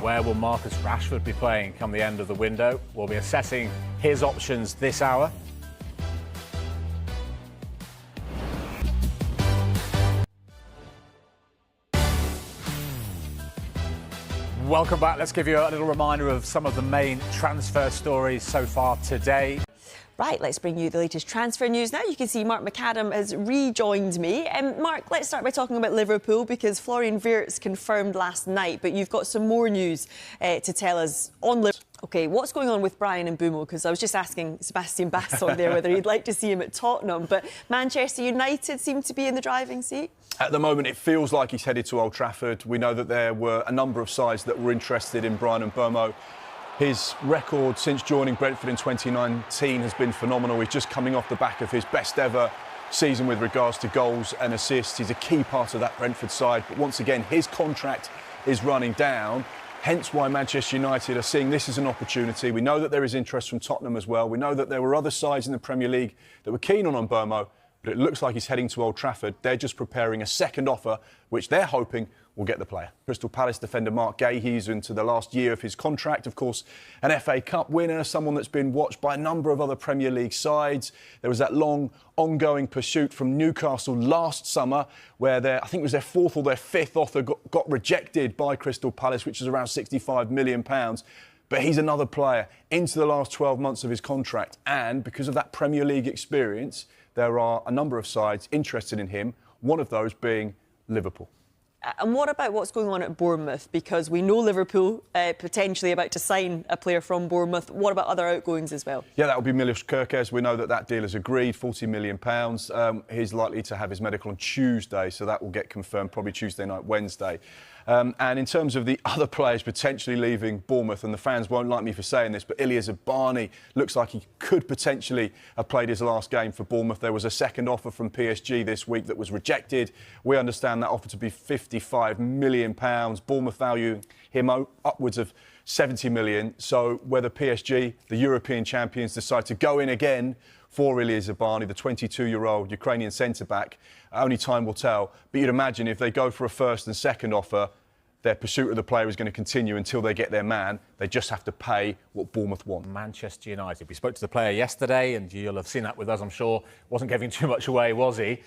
Where will Marcus Rashford be playing come the end of the window? We'll be assessing his options this hour. Welcome back. Let's give you a little reminder of some of the main transfer stories so far today. Right, let's bring you the latest transfer news now. You can see Mark McAdam has rejoined me. Mark, let's start by talking about Liverpool because Florian Wirtz confirmed last night, but you've got some more news to tell us on Liverpool. OK, what's going on with Brian Mbeumo? Because I was just asking Sebastian Basson there whether he'd like to see him at Tottenham, but Manchester United seem to be in the driving seat. At the moment, it feels like he's headed to Old Trafford. We know that there were a number of sides that were interested in Brian Mbeumo. His record since joining Brentford in 2019 has been phenomenal. He's just coming off the back of his best ever season with regards to goals and assists. He's a key part of that Brentford side. But once again, his contract is running down. Hence why Manchester United are seeing this as an opportunity. We know that there is interest from Tottenham as well. We know that there were other sides in the Premier League that were keen on Mbeumo, but it looks like he's heading to Old Trafford. They're just preparing a second offer, which they're hoping will get the player. Crystal Palace defender Mark Gay, he's into the last year of his contract. Of course, an FA Cup winner, someone that's been watched by a number of other Premier League sides. There was that long, ongoing pursuit from Newcastle last summer, where I think it was their fourth or their fifth offer got rejected by Crystal Palace, which is around £65 million. But he's another player into the last 12 months of his contract. And because of that Premier League experience, there are a number of sides interested in him, one of those being Liverpool. And what about what's going on at Bournemouth? Because we know Liverpool potentially about to sign a player from Bournemouth. What about other outgoings as well? Yeah, that will be Milos Kerkez. We know that deal is agreed, £40 million. He's likely to have his medical on Tuesday, so that will get confirmed probably Tuesday night, Wednesday. And in terms of the other players potentially leaving Bournemouth, and the fans won't like me for saying this, but Ilya Zabani looks like he could potentially have played his last game for Bournemouth. There was a second offer from PSG this week that was rejected. We understand that offer to be £55 million. Bournemouth value him upwards of £70 million. So whether PSG, the European champions, decide to go in again for Ilya Zabani, the 22-year-old Ukrainian centre-back, only time will tell. But you'd imagine if they go for a first and second offer, their pursuit of the player is going to continue until they get their man. They just have to pay what Bournemouth want. Manchester United. We spoke to the player yesterday, and you'll have seen that with us, I'm sure. Wasn't giving too much away, was he?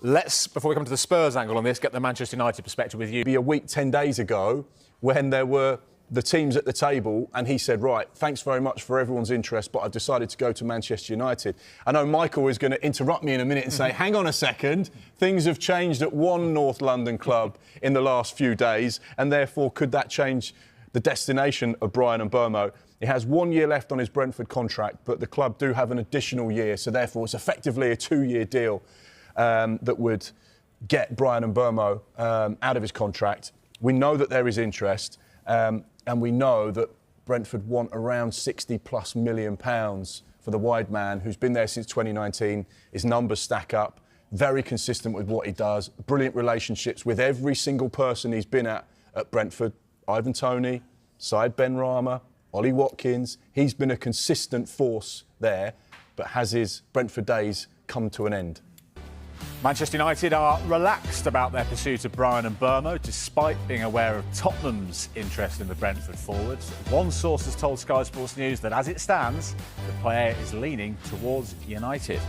Let's, before we come to the Spurs angle on this, get the Manchester United perspective with you. A week, 10 days ago, when there were the teams at the table, and he said, right, thanks very much for everyone's interest, but I've decided to go to Manchester United. I know Michael is going to interrupt me in a minute and say, hang on a second, things have changed at one North London club in the last few days, and therefore could that change the destination of Brian Mbeumo? He has 1 year left on his Brentford contract, but the club do have an additional year, so therefore it's effectively a 2-year deal that would get Brian Mbeumo out of his contract. We know that there is interest. And we know that Brentford want around £60+ million for the wide man who's been there since 2019. His numbers stack up, very consistent with what he does, brilliant relationships with every single person he's been at Brentford. Ivan Toney, Said Benrahma, Ollie Watkins. He's been a consistent force there, but has his Brentford days come to an end? Manchester United are relaxed about their pursuit of Brian Mbeumo, despite being aware of Tottenham's interest in the Brentford forwards. One source has told Sky Sports News that, as it stands, the player is leaning towards United.